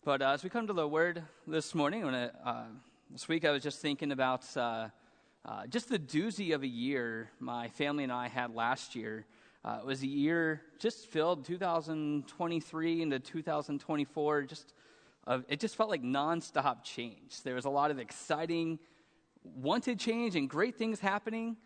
But as we come to the Word this morning, this week I was just thinking about just the doozy of a year my family and I had last year. It was a year just filled 2023 into 2024. It just felt like nonstop change. There was a lot of exciting, wanted change and great things happening,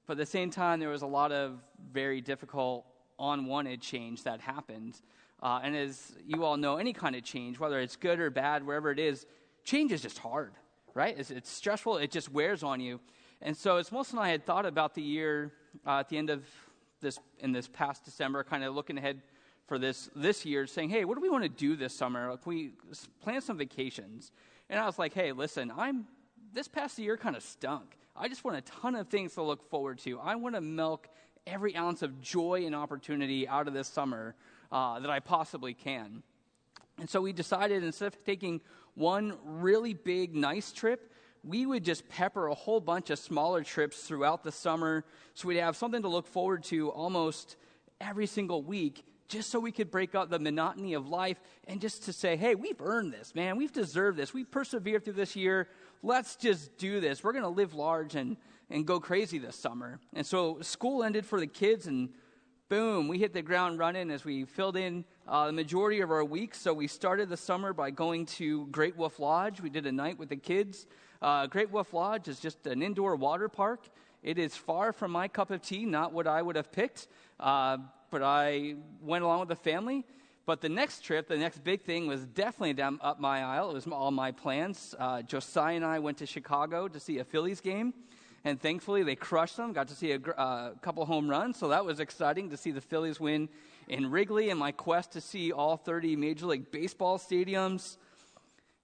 but at the same time there was a lot of very difficult, unwanted change that happened. And as you all know, any kind of change, whether it's good or bad, wherever it is, change is just hard, right? It's stressful. It just wears on you. And so as Melissa and I had thought about the year at the end of this past December, kind of looking ahead for this year, saying, hey, what do we want to do this summer? Like, we plan some vacations. And I was like, hey, listen, this past year kind of stunk. I just want a ton of things to look forward to. I want to milk every ounce of joy and opportunity out of this summer that I possibly can. And so we decided, instead of taking one really big, nice trip, we would just pepper a whole bunch of smaller trips throughout the summer, so we'd have something to look forward to almost every single week, just so we could break up the monotony of life and just to say, hey, we've earned this, man. We've deserved this. We've persevered through this year. Let's just do this. We're going to live large and go crazy this summer. And so school ended for the kids, and boom, we hit the ground running as we filled in the majority of our weeks. So we started the summer by going to Great Wolf Lodge. We did a night with the kids. Great Wolf Lodge is just an indoor water park. It is far from my cup of tea, not what I would have picked, but I went along with the family. But the next trip, the next big thing, was definitely down up my aisle. It was all my plans. Josiah and I went to Chicago to see a Phillies game. And thankfully, they crushed them. Got to see a couple home runs, so that was exciting to see the Phillies win in Wrigley. And my quest to see all 30 Major League Baseball stadiums.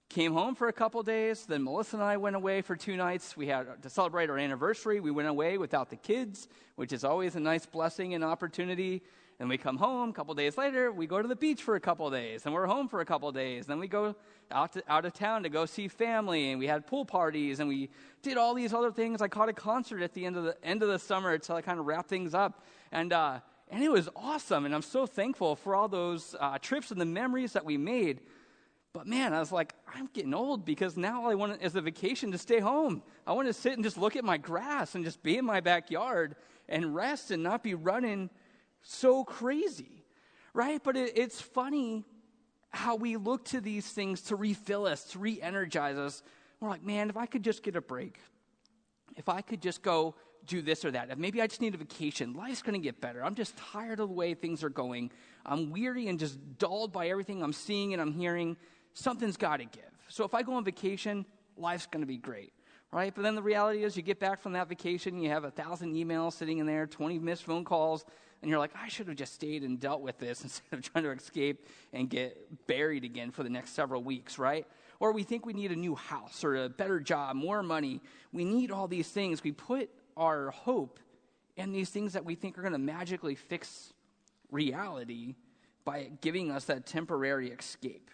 Came home for a couple days. Then Melissa and I went away for 2 nights. We had to celebrate our anniversary. We went away without the kids, which is always a nice blessing and opportunity. And we come home a couple days later. We go to the beach for a couple days, and we're home for a couple days. Then we go out of town to go see family, and we had pool parties, and we did all these other things. I caught a concert at the end of the summer to kind of wrap things up, and it was awesome. And I'm so thankful for all those trips and the memories that we made. But man, I was like, I'm getting old, because now all I want is a vacation to stay home. I want to sit and just look at my grass and just be in my backyard and rest and not be running so crazy, right? But it's funny how we look to these things to refill us, to re-energize us. We're like, man, if I could just get a break, if I could just go do this or that, if maybe I just need a vacation, life's going to get better. I'm just tired of the way things are going. I'm weary and just dulled by everything I'm seeing and I'm hearing. Something's got to give. So if I go on vacation, life's going to be great, right? But then the reality is, you get back from that vacation, you have 1,000 emails sitting in there, 20 missed phone calls, and you're like, I should have just stayed and dealt with this instead of trying to escape and get buried again for the next several weeks, right? Or we think we need a new house or a better job, more money. We need all these things. We put our hope in these things that we think are going to magically fix reality by giving us that temporary escape.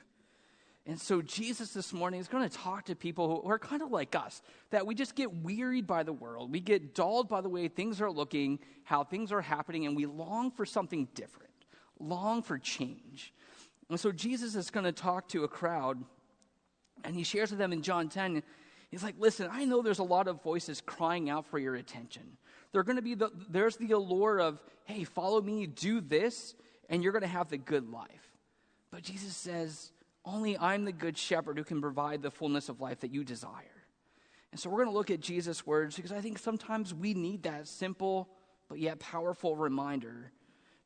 And so Jesus this morning is going to talk to people who are kind of like us, that we just get wearied by the world. We get dulled by the way things are looking, how things are happening, and we long for something different, long for change. And so Jesus is going to talk to a crowd, and he shares with them in John 10, he's like, listen, I know there's a lot of voices crying out for your attention. There's the allure of, hey, follow me, do this, and you're going to have the good life. But Jesus says, only I'm the good shepherd who can provide the fullness of life that you desire. And so we're going to look at Jesus' words, because I think sometimes we need that simple but yet powerful reminder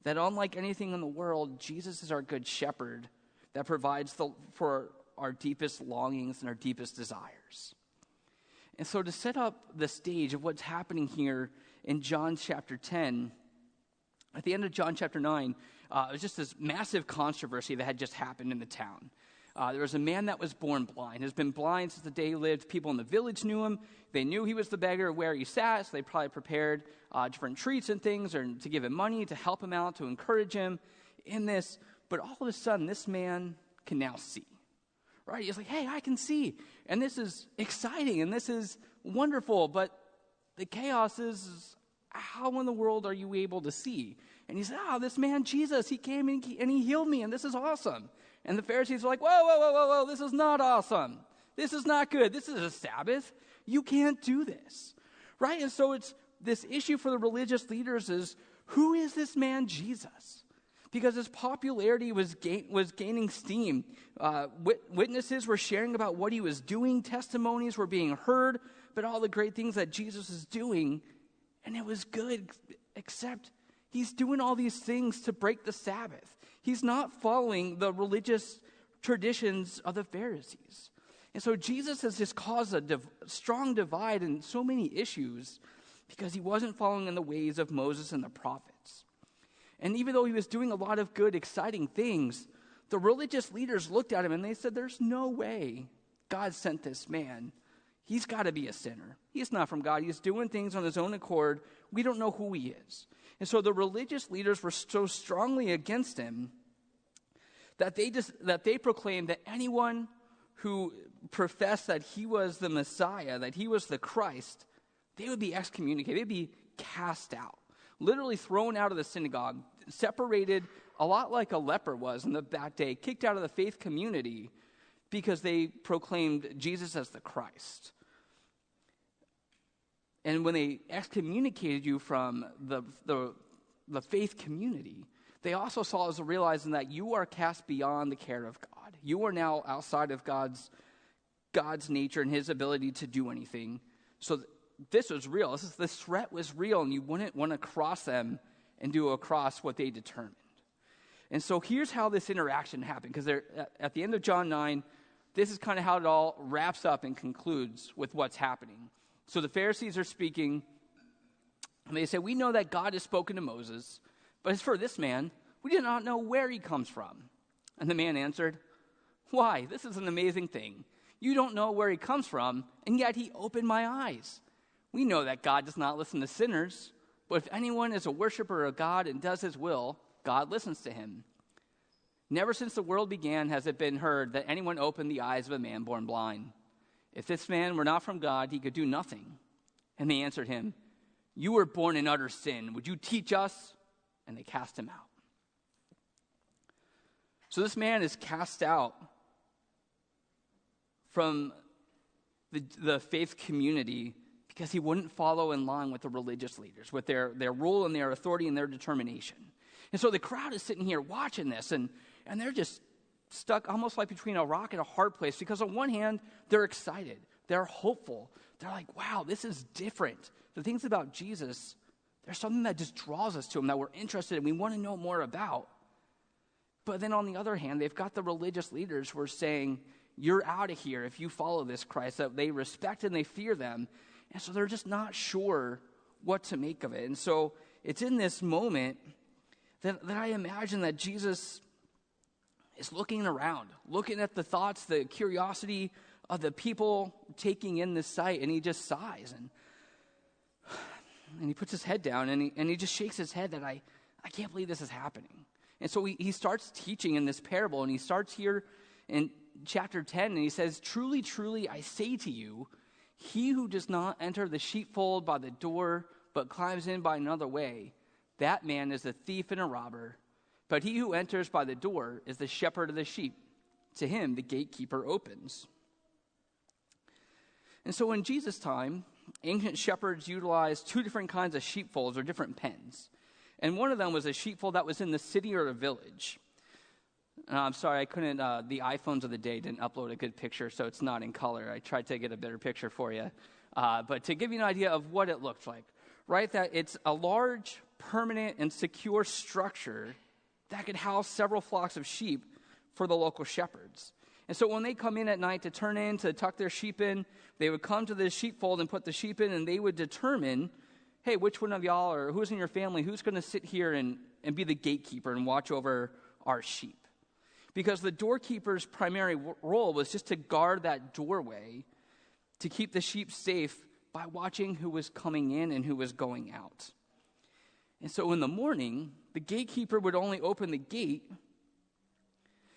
that unlike anything in the world, Jesus is our good shepherd that provides for our deepest longings and our deepest desires. And so to set up the stage of what's happening here in John chapter 10, at the end of John chapter 9, it was just this massive controversy that had just happened in the town. There was a man that was born blind. Has been blind since the day he lived. People in the village knew him. They knew he was the beggar where he sat, so they probably prepared different treats and things, or to give him money, to help him out, to encourage him in this. But all of a sudden, this man can now see, right? He's like, hey, I can see. And this is exciting, and this is wonderful. But the chaos is, how in the world are you able to see? And he said, this man, Jesus, he came and he healed me, and this is awesome. And the Pharisees are like, whoa, this is not awesome. This is not good. This is a Sabbath. You can't do this, right? And so it's this issue for the religious leaders is, who is this man Jesus? Because his popularity was gaining steam. Witnesses were sharing about what he was doing. Testimonies were being heard about all the great things that Jesus is doing. And it was good, except he's doing all these things to break the Sabbath. He's not following the religious traditions of the Pharisees. And so Jesus has just caused a strong divide in so many issues because he wasn't following in the ways of Moses and the prophets. And even though he was doing a lot of good, exciting things, the religious leaders looked at him and they said, there's no way God sent this man. He's got to be a sinner. He's not from God. He's doing things on his own accord. We don't know who he is. And so the religious leaders were so strongly against him that they proclaimed that anyone who professed that he was the Messiah, that he was the Christ, they would be excommunicated. They'd be cast out. Literally thrown out of the synagogue, separated a lot like a leper was in that day, kicked out of the faith community because they proclaimed Jesus as the Christ. And when they excommunicated you from the faith community, they also saw as a realizing that you are cast beyond the care of God. You are now outside of God's nature and his ability to do anything. So this was real. This threat was real, and you wouldn't want to cross them and do across what they determined. And so here's how this interaction happened, because at the end of John 9, this is kind of how it all wraps up and concludes with what's happening. So the Pharisees are speaking, and they say, we know that God has spoken to Moses, but as for this man, we do not know where he comes from. And the man answered, why? This is an amazing thing. You don't know where he comes from, and yet he opened my eyes. We know that God does not listen to sinners, but if anyone is a worshiper of God and does his will, God listens to him. Never since the world began has it been heard that anyone opened the eyes of a man born blind. If this man were not from God, he could do nothing. And they answered him, you were born in utter sin. Would you teach us? And they cast him out. So this man is cast out from the faith community because he wouldn't follow in line with the religious leaders, with their rule and their authority and their determination. And so the crowd is sitting here watching this, and they're just stuck almost like between a rock and a hard place, because on one hand, they're excited. They're hopeful. They're like, wow, this is different. The things about Jesus, there's something that just draws us to him that we're interested in, we want to know more about. But then on the other hand, they've got the religious leaders who are saying, you're out of here if you follow this Christ, that they respect and they fear them. And so they're just not sure what to make of it. And so it's in this moment that I imagine that Jesus is looking around, looking at the thoughts, the curiosity of the people taking in this sight, and he just sighs and he puts his head down and he just shakes his head that I can't believe this is happening. And so he starts teaching in this parable, and he starts here in chapter 10, and he says, truly, truly, I say to you, he who does not enter the sheepfold by the door, but climbs in by another way, that man is a thief and a robber. But he who enters by the door is the shepherd of the sheep. To him the gatekeeper opens. And so in Jesus' time, ancient shepherds utilized two different kinds of sheepfolds or different pens. And one of them was a sheepfold that was in the city or a village. I'm sorry, I couldn't, the iPhones of the day didn't upload a good picture, so it's not in color. I tried to get a better picture for you. But to give you an idea of what it looked like, right, that it's a large, permanent, and secure structure that could house several flocks of sheep for the local shepherds. And so when they come in at night to turn in, to tuck their sheep in, they would come to the sheepfold and put the sheep in, and they would determine, hey, which one of y'all, or who's in your family, who's going to sit here and be the gatekeeper and watch over our sheep. Because the doorkeeper's primary role was just to guard that doorway, to keep the sheep safe by watching who was coming in and who was going out. And so in the morning, the gatekeeper would only open the gate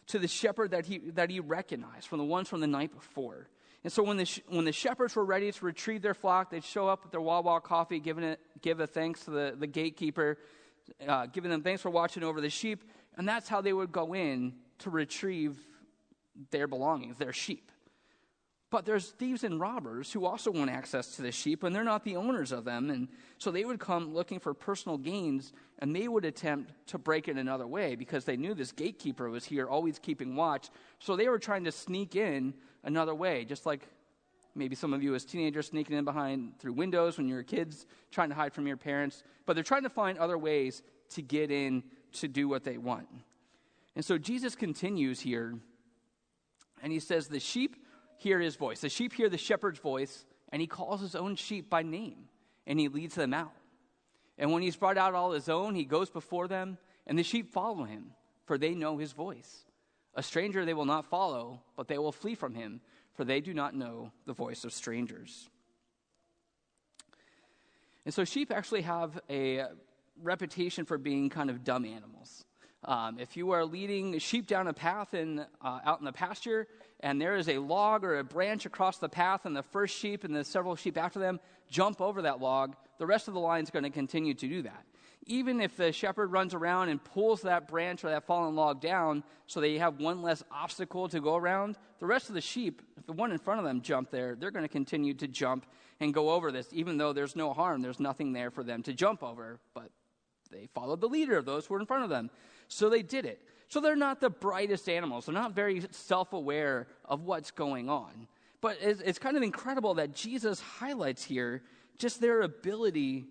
to the shepherd that he recognized, from the ones from the night before. And so when the shepherds were ready to retrieve their flock, they'd show up with their Wawa coffee, give a thanks to the gatekeeper, giving them thanks for watching over the sheep, and that's how they would go in to retrieve their belongings, their sheep. But there's thieves and robbers who also want access to the sheep, and they're not the owners of them. And so they would come looking for personal gains, and they would attempt to break it another way because they knew this gatekeeper was here, always keeping watch. So they were trying to sneak in another way, just like maybe some of you as teenagers sneaking in behind through windows when you were kids, trying to hide from your parents. But they're trying to find other ways to get in to do what they want. And so Jesus continues here, and he says, the sheep hear his voice. The sheep hear the shepherd's voice, and he calls his own sheep by name, and he leads them out. And when he's brought out all his own, he goes before them, and the sheep follow him, for they know his voice. A stranger they will not follow, but they will flee from him, for they do not know the voice of strangers. And so sheep actually have a reputation for being kind of dumb animals. If you are leading sheep down a path out in the pasture, and there is a log or a branch across the path, and the first sheep and the several sheep after them jump over that log, the rest of the line is going to continue to do that. Even if the shepherd runs around and pulls that branch or that fallen log down so they have one less obstacle to go around, the rest of the sheep, if the one in front of them jump there, they're going to continue to jump and go over this, even though there's no harm. There's nothing there for them to jump over, but they followed the leader of those who were in front of them. So they did it. So they're not the brightest animals. They're not very self-aware of what's going on. But it's kind of incredible that Jesus highlights here just their ability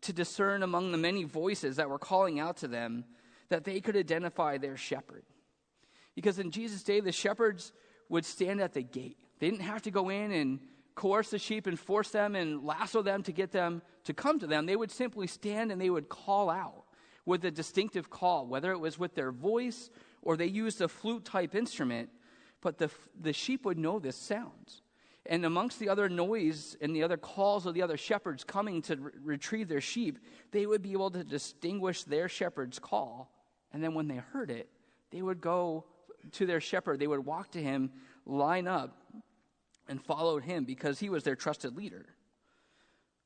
to discern among the many voices that were calling out to them, that they could identify their shepherd. Because in Jesus' day, the shepherds would stand at the gate. They didn't have to go in and coerce the sheep and force them and lasso them to get them to come to them. They would simply stand and they would call out with a distinctive call, whether it was with their voice or they used a flute-type instrument, but the sheep would know this sound. And amongst the other noise and the other calls of the other shepherds coming to retrieve their sheep, they would be able to distinguish their shepherd's call. And then when they heard it, they would go to their shepherd. They would walk to him, line up, and follow him because he was their trusted leader.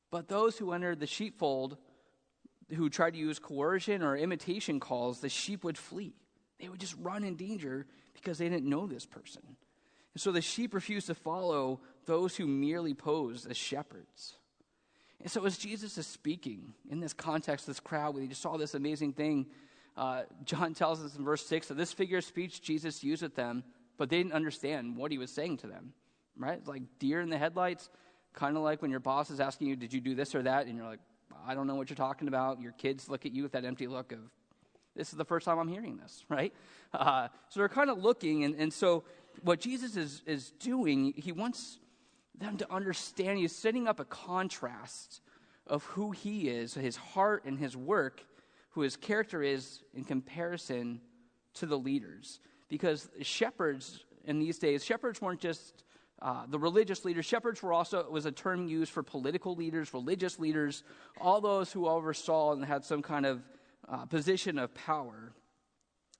But those who entered the sheepfold, who tried to use coercion or imitation calls, the sheep would flee. They would just run in danger because they didn't know this person. And so the sheep refused to follow those who merely posed as shepherds. And so as Jesus is speaking in this context, this crowd, we just saw this amazing thing. John tells us in verse 6 that this figure of speech Jesus used with them, but they didn't understand what he was saying to them. Right? It's like deer in the headlights, kind of like when your boss is asking you, did you do this or that? And you're like, I don't know what you're talking about. Your kids look at you with that empty look of, this is the first time I'm hearing this, right? So they're kind of looking, and so what Jesus is doing, he wants them to understand. He's setting up a contrast of who he is, his heart and his work, who his character is in comparison to the leaders. Because shepherds in these days, shepherds weren't just the religious leaders. Shepherds were also, it was a term used for political leaders, religious leaders, all those who oversaw and had some kind of position of power.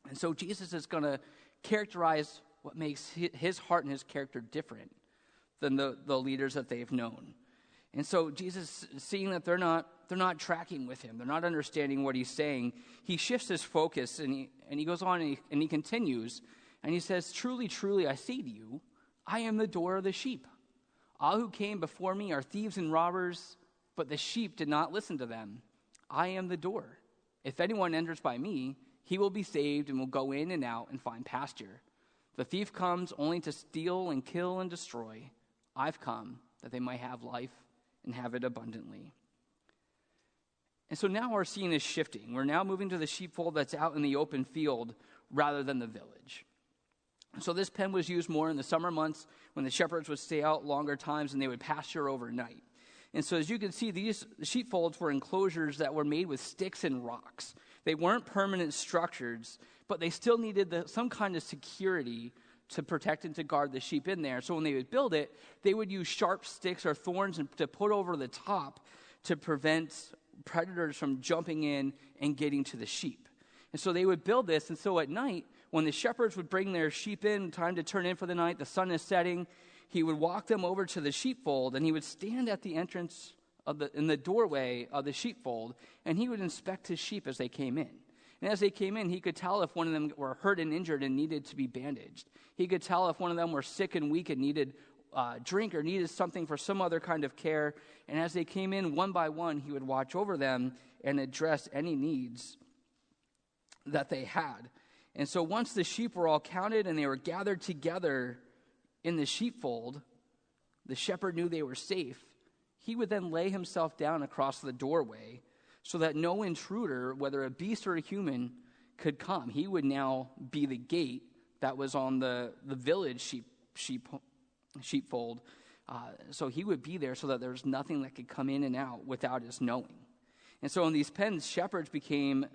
And so Jesus is going to characterize what makes his heart and his character different than the leaders that they've known. And so Jesus, seeing that they're not tracking with him, they're not understanding what he's saying, he shifts his focus and he goes on and he continues and he says, truly, truly, I say to you, I am the door of the sheep. All who came before me are thieves and robbers, but the sheep did not listen to them. I am the door. If anyone enters by me, he will be saved and will go in and out and find pasture. The thief comes only to steal and kill and destroy. I've come that they might have life and have it abundantly. And so now our scene is shifting. We're now moving to the sheepfold that's out in the open field rather than the village. So this pen was used more in the summer months when the shepherds would stay out longer times and they would pasture overnight. And so as you can see, these sheepfolds were enclosures that were made with sticks and rocks. They weren't permanent structures, but they still needed some kind of security to protect and to guard the sheep in there. So when they would build it, they would use sharp sticks or thorns to put over the top to prevent predators from jumping in and getting to the sheep. And so they would build this, and so at night, when the shepherds would bring their sheep in, time to turn in for the night, the sun is setting, he would walk them over to the sheepfold, and he would stand at the entrance in the doorway of the sheepfold, and he would inspect his sheep as they came in. And as they came in, he could tell if one of them were hurt and injured and needed to be bandaged. He could tell if one of them were sick and weak and needed drink or needed something for some other kind of care. And as they came in one by one, he would watch over them and address any needs that they had. And so once the sheep were all counted and they were gathered together in the sheepfold, the shepherd knew they were safe. He would then lay himself down across the doorway so that no intruder, whether a beast or a human, could come. He would now be the gate that was on the village sheepfold. So he would be there so that there was nothing that could come in and out without his knowing. And so in these pens, shepherds became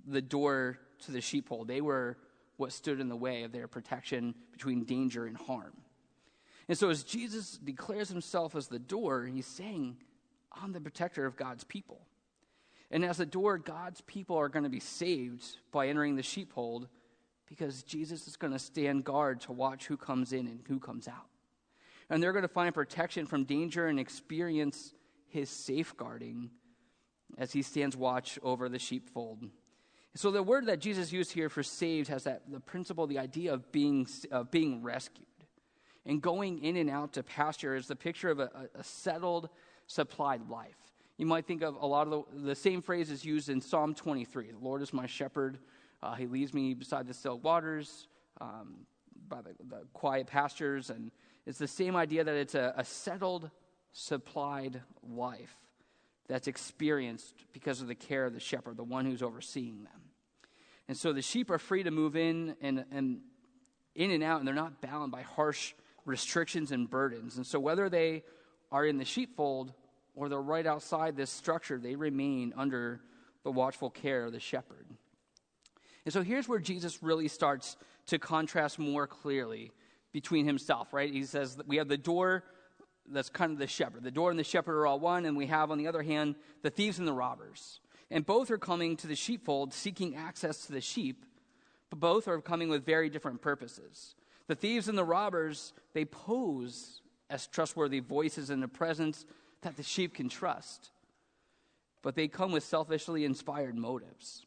the door to the sheepfold. They were what stood in the way of their protection between danger and harm. And so as Jesus declares himself as the door, he's saying, I'm the protector of God's people. And as the door, God's people are going to be saved by entering the sheepfold because Jesus is going to stand guard to watch who comes in and who comes out. And they're going to find protection from danger and experience his safeguarding as he stands watch over the sheepfold. So the word that Jesus used here for saved has the principle, the idea of being rescued. And going in and out to pasture is the picture of a settled, supplied life. You might think of a lot of the same phrases used in Psalm 23. The Lord is my shepherd. He leads me beside the still waters, by the quiet pastures. And it's the same idea that it's a settled, supplied life that's experienced because of the care of the shepherd, the one who's overseeing them. And so the sheep are free to move in and out, and they're not bound by harsh restrictions and burdens. And so whether they are in the sheepfold or they're right outside this structure, they remain under the watchful care of the shepherd. And so here's where Jesus really starts to contrast more clearly between himself, right? He says that we have the door that's kind of the shepherd. The door and the shepherd are all one, and we have, on the other hand, the thieves and the robbers. And both are coming to the sheepfold, seeking access to the sheep, but both are coming with very different purposes. The thieves and the robbers, they pose as trustworthy voices in a presence that the sheep can trust, but they come with selfishly inspired motives.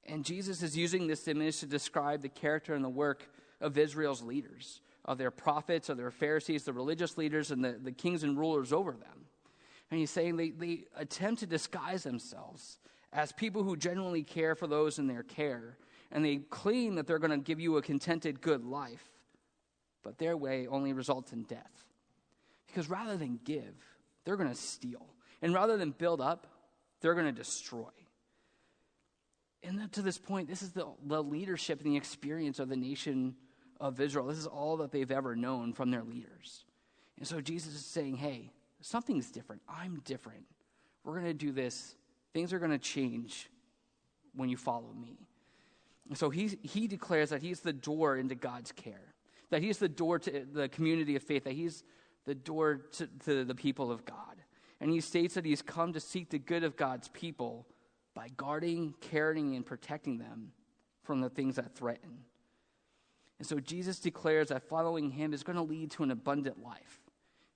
And Jesus is using this image to describe the character and the work of Israel's leaders, of their prophets, of their Pharisees, the religious leaders, and the kings and rulers over them. And he's saying they attempt to disguise themselves as people who genuinely care for those in their care. And they claim that they're going to give you a contented, good life. But their way only results in death. Because rather than give, they're going to steal. And rather than build up, they're going to destroy. And to this point, this is the leadership and the experience of the nation of Israel. This is all that they've ever known from their leaders. And so Jesus is saying, hey, something's different. I'm different. We're going to do this. Things are going to change when you follow me. And so he declares that he's the door into God's care, that he's the door to the community of faith, that he's the door to the people of God. And he states that he's come to seek the good of God's people by guarding, caring, and protecting them from the things that threaten. And so Jesus declares that following him is going to lead to an abundant life,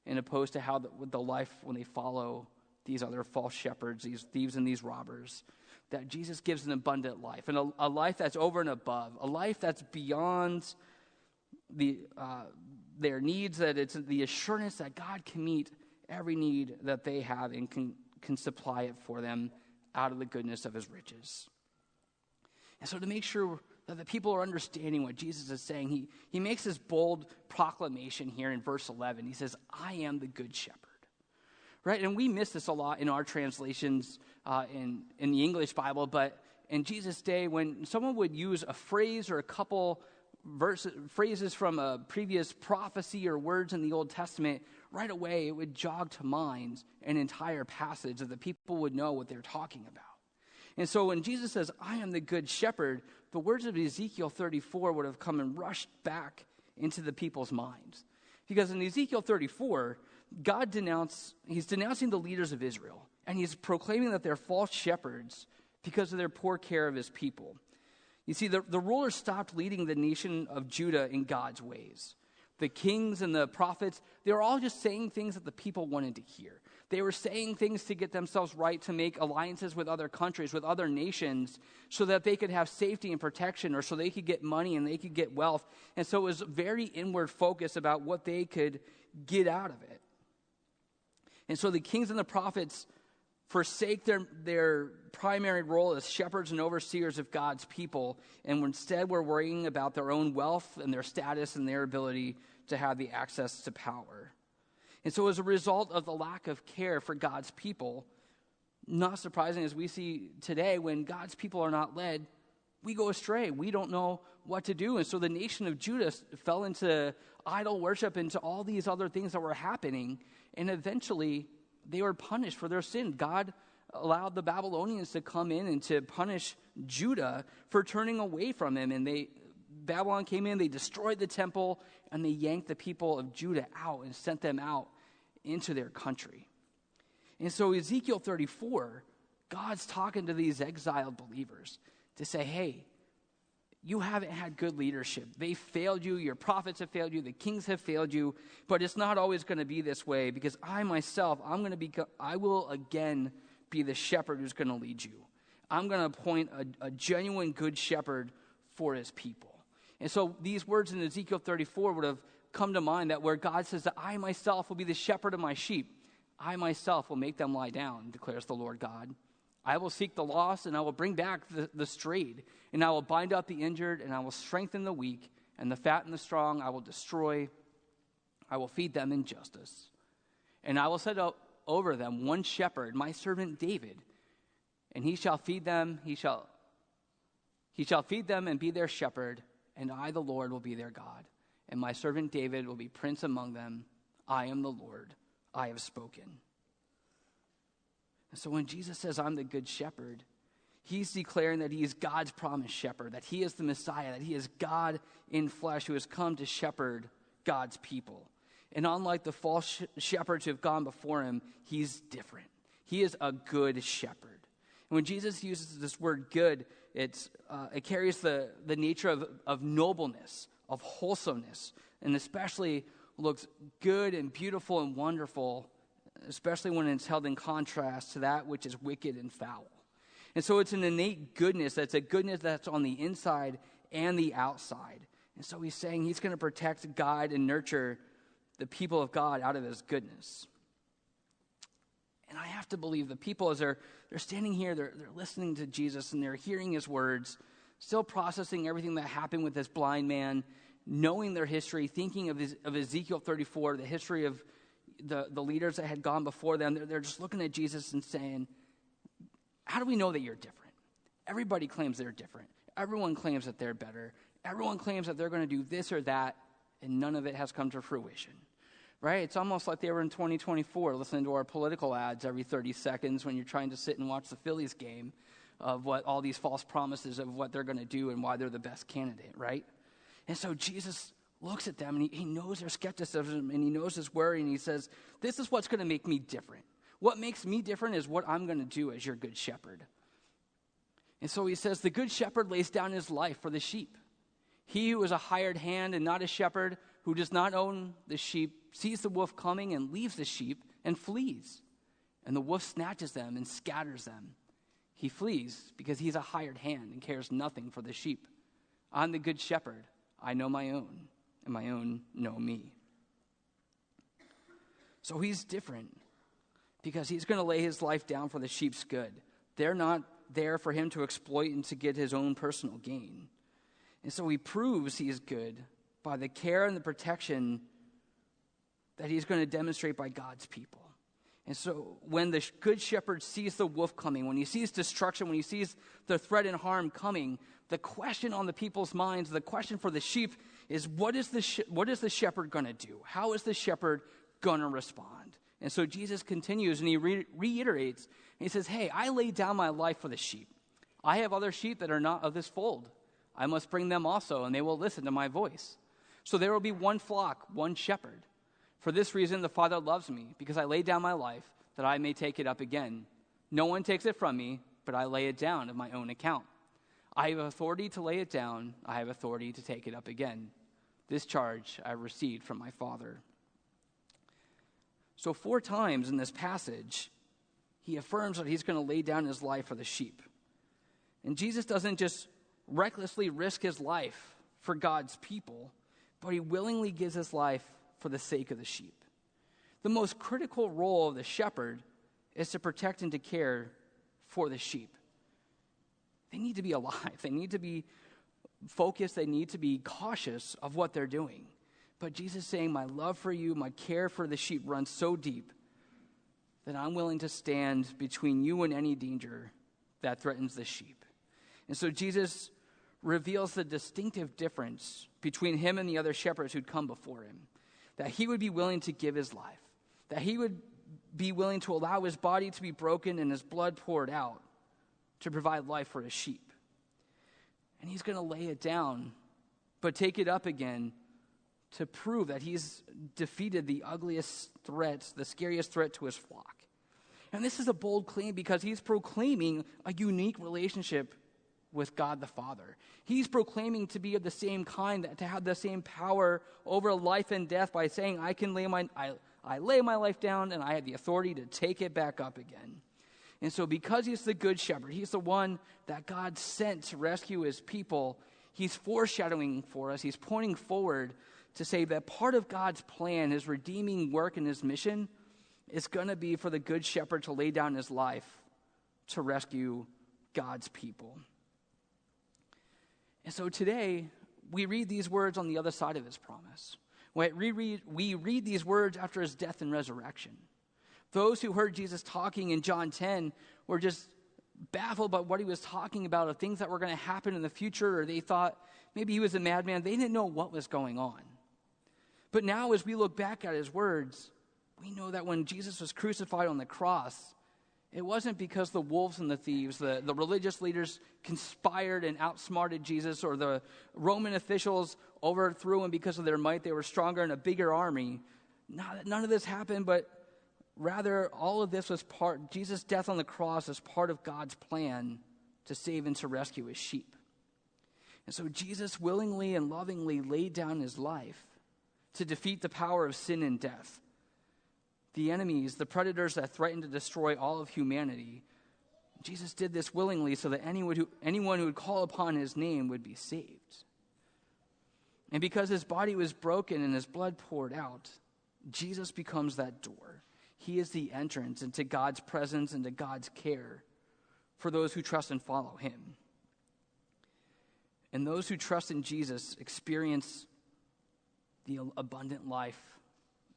in opposed to how the life when they follow these other false shepherds, these thieves and these robbers, that Jesus gives an abundant life, and a life that's over and above, a life that's beyond their needs, that it's the assurance that God can meet every need that they have and can supply it for them out of the goodness of his riches. And so to make sure that the people are understanding what Jesus is saying, he makes this bold proclamation here in verse 11. He says, I am the good shepherd. Right? And we miss this a lot in our translations in the English Bible, but in Jesus' day, when someone would use a phrase or a couple phrases from a previous prophecy or words in the Old Testament, right away it would jog to mind an entire passage that the people would know what they're talking about. And so when Jesus says, I am the good shepherd, the words of Ezekiel 34 would have come and rushed back into the people's minds. Because in Ezekiel 34, he's denouncing the leaders of Israel, and he's proclaiming that they're false shepherds because of their poor care of his people. You see, the rulers stopped leading the nation of Judah in God's ways. The kings and the prophets, they were all just saying things that the people wanted to hear. they were saying things to get themselves right, to make alliances with other countries, with other nations, so that they could have safety and protection, or so they could get money and they could get wealth. And so it was very inward focus about what they could get out of it. And so the kings and the prophets forsake their primary role as shepherds and overseers of God's people, and instead were worrying about their own wealth and their status and their ability to have the access to power. And so as a result of the lack of care for God's people, not surprising as we see today, when God's people are not led, we go astray. We don't know what to do. And so the nation of Judah fell into idol worship, into all these other things that were happening, and eventually they were punished for their sin. God allowed the Babylonians to come in and to punish Judah for turning away from him. And Babylon came in, they destroyed the temple, and they yanked the people of Judah out and sent them out into their country. And so Ezekiel 34, God's talking to these exiled believers to say, hey, you haven't had good leadership. They failed you. Your prophets have failed you. The kings have failed you. But it's not always going to be this way, because I myself, I will again be the shepherd who's going to lead you. I'm going to appoint a genuine good shepherd for his people. And so these words in Ezekiel 34 would have come to mind, that where God says that I myself will be the shepherd of my sheep. I myself will make them lie down, declares the Lord God. I will seek the lost, and I will bring back the strayed, and I will bind up the injured, and I will strengthen the weak, and the fat and the strong I will destroy. I will feed them in justice. And I will set up over them one shepherd, my servant David, and he shall feed them, he shall feed them and be their shepherd, and I, the Lord, will be their God. And my servant David will be prince among them. I am the Lord, I have spoken. And so when Jesus says, I'm the good shepherd, he's declaring that he is God's promised shepherd, that he is the Messiah, that he is God in flesh who has come to shepherd God's people. And unlike the false shepherds who have gone before him, he's different. He is a good shepherd. And when Jesus uses this word good, it carries the nature of nobleness, of wholesomeness, and especially looks good and beautiful and wonderful, especially when it's held in contrast to that which is wicked and foul. And so it's an innate goodness. That's a goodness that's on the inside and the outside. And so he's saying he's going to protect, guide, and nurture the people of God out of his goodness. And I have to believe the people, as they're standing here, they're listening to Jesus, and they're hearing his words, still processing everything that happened with this blind man, knowing their history, thinking of Ezekiel 34, the history of the leaders that had gone before them. They're just looking at Jesus and saying, how do we know that you're different? Everybody claims they're different. Everyone claims that they're better. Everyone claims that they're going to do this or that, and none of it has come to fruition. Right? It's almost like they were in 2024 listening to our political ads every 30 seconds when you're trying to sit and watch the Phillies game, of what all these false promises of what they're going to do and why they're the best candidate, right? And so Jesus looks at them, and he knows their skepticism, and he knows his worry, and he says, this is what's going to make me different. What makes me different is what I'm going to do as your good shepherd. And so he says, the good shepherd lays down his life for the sheep. He who is a hired hand and not a shepherd, who does not own the sheep, sees the wolf coming and leaves the sheep and flees. And the wolf snatches them and scatters them. He flees because he's a hired hand and cares nothing for the sheep. I'm the good shepherd. I know my own, and my own know me. So he's different because he's going to lay his life down for the sheep's good. They're not there for him to exploit and to get his own personal gain. And so he proves he is good by the care and the protection that he's going to demonstrate by God's people. And so when the good shepherd sees the wolf coming, when he sees destruction, when he sees the threat and harm coming, the question on the people's minds, the question for the sheep is, what is the shepherd going to do? How is the shepherd going to respond? And so Jesus continues and he reiterates, and he says, hey, I lay down my life for the sheep. I have other sheep that are not of this fold. I must bring them also, and they will listen to my voice. So there will be one flock, one shepherd. For this reason, the Father loves me, because I lay down my life that I may take it up again. No one takes it from me, but I lay it down of my own account. I have authority to lay it down. I have authority to take it up again. This charge I received from my Father. So 4 times in this passage, he affirms that he's going to lay down his life for the sheep. And Jesus doesn't just recklessly risk his life for God's people, but he willingly gives his life for the sake of the sheep. The most critical role of the shepherd is to protect and to care for the sheep. They need to be alive. They need to be focused. They need to be cautious of what they're doing. But Jesus is saying, my love for you, my care for the sheep runs so deep that I'm willing to stand between you and any danger that threatens the sheep. And so Jesus reveals the distinctive difference between him and the other shepherds who'd come before him. That he would be willing to give his life. That he would be willing to allow his body to be broken and his blood poured out to provide life for his sheep. And he's going to lay it down, but take it up again to prove that he's defeated the ugliest threat, the scariest threat to his flock. And this is a bold claim because he's proclaiming a unique relationship with God the Father. He's proclaiming to be of the same kind, to have the same power over life and death by saying, I lay my life down and I have the authority to take it back up again. And so because he's the good shepherd, he's the one that God sent to rescue his people, he's foreshadowing for us, he's pointing forward to say that part of God's plan, his redeeming work and his mission, is going to be for the good shepherd to lay down his life to rescue God's people. And so today, we read these words on the other side of his promise. We read these words after his death and resurrection. Those who heard Jesus talking in John 10 were just baffled by what he was talking about, of things that were going to happen in the future, or they thought maybe he was a madman. They didn't know what was going on. But now as we look back at his words, we know that when Jesus was crucified on the cross, it wasn't because the wolves and the thieves, the religious leaders conspired and outsmarted Jesus, or the Roman officials overthrew him because of their might. They were stronger and a bigger army. None of this happened, but rather all of this was Jesus' death on the cross is part of God's plan to save and to rescue his sheep. And so Jesus willingly and lovingly laid down his life to defeat the power of sin and death. The enemies, the predators that threatened to destroy all of humanity. Jesus did this willingly so that anyone who would call upon his name would be saved. And because his body was broken and his blood poured out, Jesus becomes that door. He is the entrance into God's presence and to God's care for those who trust and follow him. And those who trust in Jesus experience the abundant life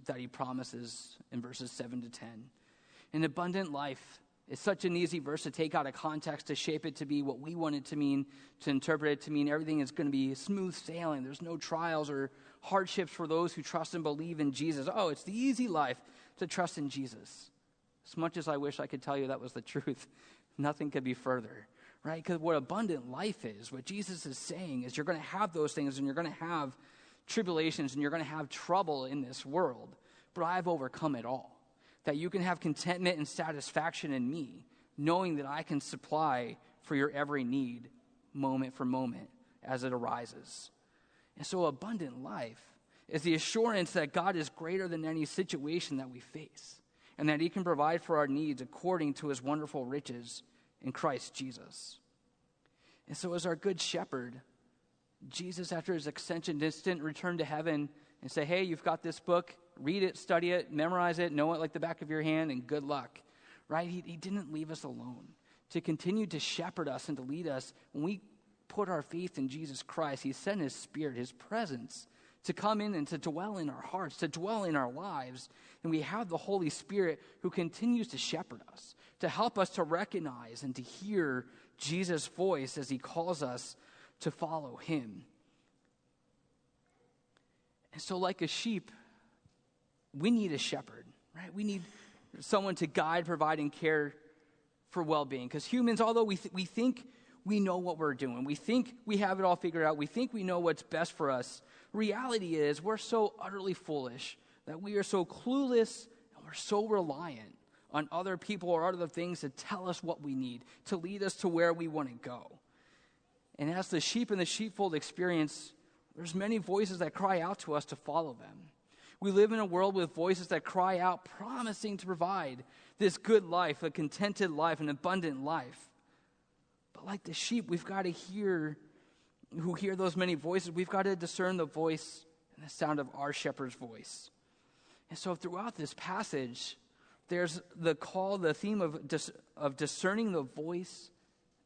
that he promises in verses 7 to 10. An abundant life is such an easy verse to take out of context, to shape it to be what we want it to mean, to interpret it to mean everything is going to be smooth sailing. There's no trials or hardships for those who trust and believe in Jesus. Oh, it's the easy life to trust in Jesus. As much as I wish I could tell you that was the truth, nothing could be further, right? Because what abundant life is, what Jesus is saying is you're going to have those things and you're going to have tribulations and you're going to have trouble in this world, but I've overcome it all. That you can have contentment and satisfaction in me, knowing that I can supply for your every need moment for moment as it arises. And so abundant life is the assurance that God is greater than any situation that we face, and that he can provide for our needs according to his wonderful riches in Christ Jesus. And so as our good shepherd, Jesus, after his ascension, didn't return to heaven and say, hey, you've got this book, read it, study it, memorize it, know it like the back of your hand, and good luck, right? He didn't leave us alone. To continue to shepherd us and to lead us, when we put our faith in Jesus Christ, he sent his Spirit, his presence, to come in and to dwell in our hearts, to dwell in our lives. And we have the Holy Spirit who continues to shepherd us, to help us to recognize and to hear Jesus' voice as he calls us to follow him. And so like a sheep, we need a shepherd, right? We need someone to guide, provide, and care for well-being. Because humans, although we think we know what we're doing, we think we have it all figured out, we think we know what's best for us, reality is we're so utterly foolish that we are so clueless and we're so reliant on other people or other things to tell us what we need, to lead us to where we want to go. And as the sheep in the sheepfold experience, there's many voices that cry out to us to follow them. We live in a world with voices that cry out, promising to provide this good life, a contented life, an abundant life. But like the sheep, we've got to hear those many voices. We've got to discern the voice and the sound of our shepherd's voice. And so throughout this passage, there's the theme of discerning the voice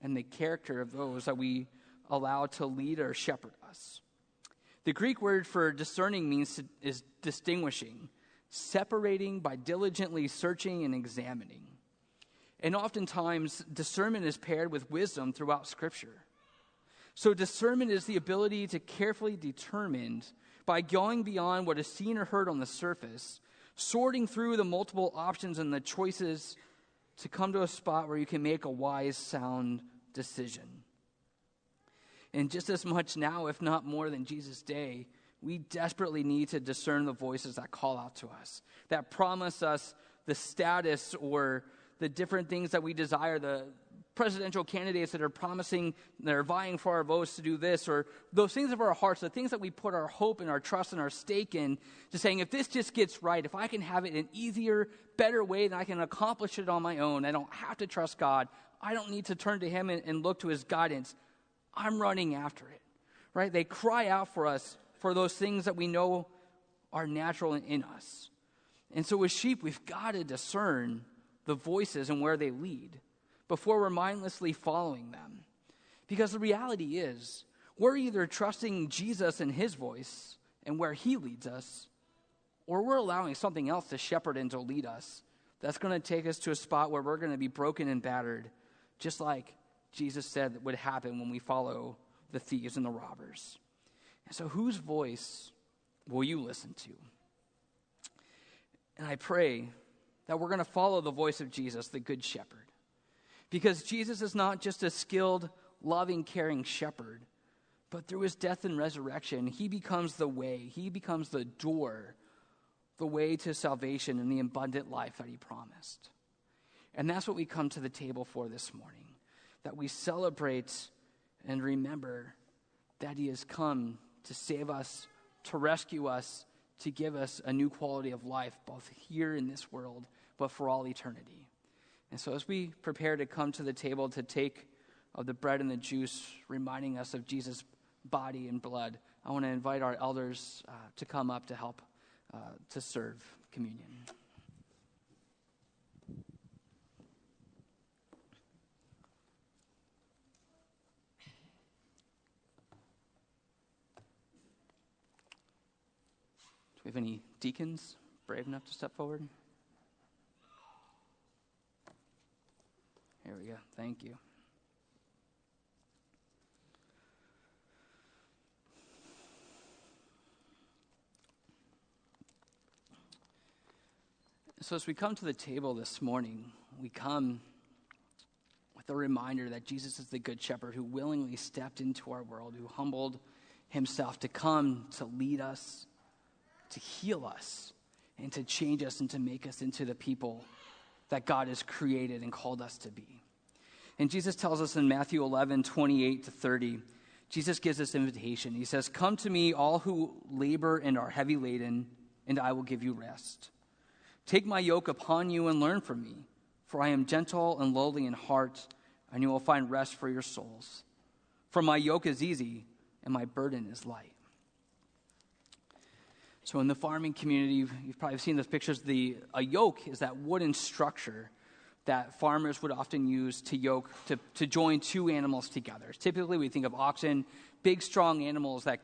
and the character of those that we allow to lead or shepherd us. The Greek word for discerning is distinguishing, separating by diligently searching and examining. And oftentimes, discernment is paired with wisdom throughout Scripture. So discernment is the ability to carefully determine by going beyond what is seen or heard on the surface, sorting through the multiple options and the choices to come to a spot where you can make a wise, sound decision. And just as much now, if not more than Jesus' day, we desperately need to discern the voices that call out to us, that promise us the status or the different things that we desire, the presidential candidates that are promising, that are vying for our votes to do this, or those things of our hearts, the things that we put our hope and our trust and our stake in, just saying, if this just gets right, if I can have it in an easier, better way, then I can accomplish it on my own. I don't have to trust God. I don't need to turn to him and look to his guidance. I'm running after it, right? They cry out for us for those things that we know are natural in us. And so as sheep, we've got to discern the voices and where they lead before we're mindlessly following them. Because the reality is, we're either trusting Jesus and his voice and where he leads us, or we're allowing something else to shepherd and to lead us that's going to take us to a spot where we're going to be broken and battered, just like Jesus said that would happen when we follow the thieves and the robbers. And so whose voice will you listen to? And I pray that we're going to follow the voice of Jesus, the Good Shepherd. Because Jesus is not just a skilled, loving, caring shepherd, but through his death and resurrection, he becomes the way, he becomes the door, the way to salvation and the abundant life that he promised. And that's what we come to the table for this morning. That we celebrate and remember that he has come to save us, to rescue us, to give us a new quality of life, both here in this world, but for all eternity. And so as we prepare to come to the table to take of the bread and the juice, reminding us of Jesus' body and blood, I want to invite our elders to come up to help to serve communion. Do we have any deacons brave enough to step forward? Here we go. Thank you. So as we come to the table this morning, we come with a reminder that Jesus is the Good Shepherd who willingly stepped into our world, who humbled himself to come to lead us, to heal us, and to change us and to make us into the people that God has created and called us to be. And Jesus tells us in Matthew 11:28-30, Jesus gives this invitation. He says, "Come to me, all who labor and are heavy laden, and I will give you rest. Take my yoke upon you and learn from me, for I am gentle and lowly in heart, and you will find rest for your souls. For my yoke is easy and my burden is light." So in the farming community, you've probably seen those pictures. A yoke is that wooden structure that farmers would often use to join two animals together. Typically, we think of oxen, big, strong animals that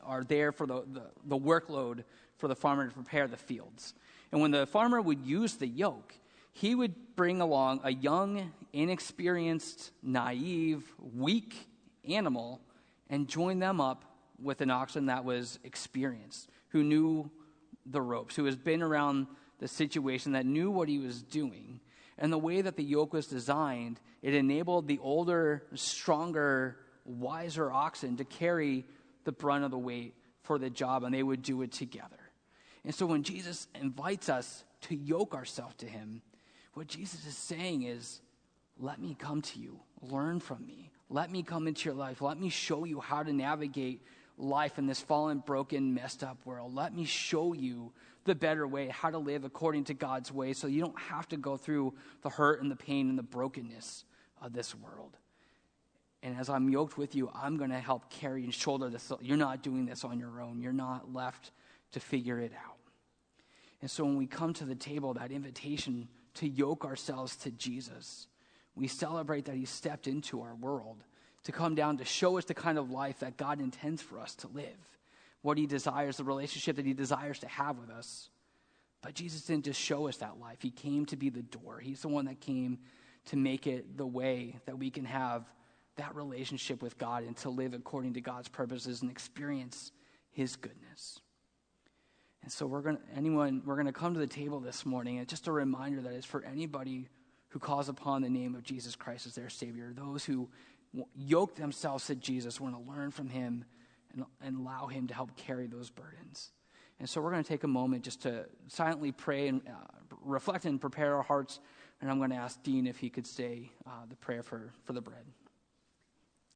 are there for the workload for the farmer to prepare the fields. And when the farmer would use the yoke, he would bring along a young, inexperienced, naive, weak animal and join them up with an oxen that was experienced, who knew the ropes, who has been around the situation, that knew what he was doing. And the way that the yoke was designed, it enabled the older, stronger, wiser oxen to carry the brunt of the weight for the job, and they would do it together. And so when Jesus invites us to yoke ourselves to him, what Jesus is saying is, let me come to you, learn from me, let me come into your life, let me show you how to navigate life in this fallen, broken, messed up world. Let me show you the better way, how to live according to God's way, so you don't have to go through the hurt and the pain and the brokenness of this world. And as I'm yoked with you, I'm going to help carry and shoulder this. You're not doing this on your own. You're not left to figure it out. And so when we come to the table, that invitation to yoke ourselves to Jesus, we celebrate that he stepped into our world to come down to show us the kind of life that God intends for us to live, what he desires, the relationship that he desires to have with us. But Jesus didn't just show us that life. He came to be the door. He's the one that came to make it the way that we can have that relationship with God and to live according to God's purposes and experience his goodness. And so we're going to come to the table this morning, and just a reminder that it's for anybody who calls upon the name of Jesus Christ as their Savior, those who yoke themselves to Jesus, want to learn from him and allow him to help carry those burdens. And so we're going to take a moment just to silently pray and reflect and prepare our hearts. And I'm going to ask Dean if he could say the prayer for the bread.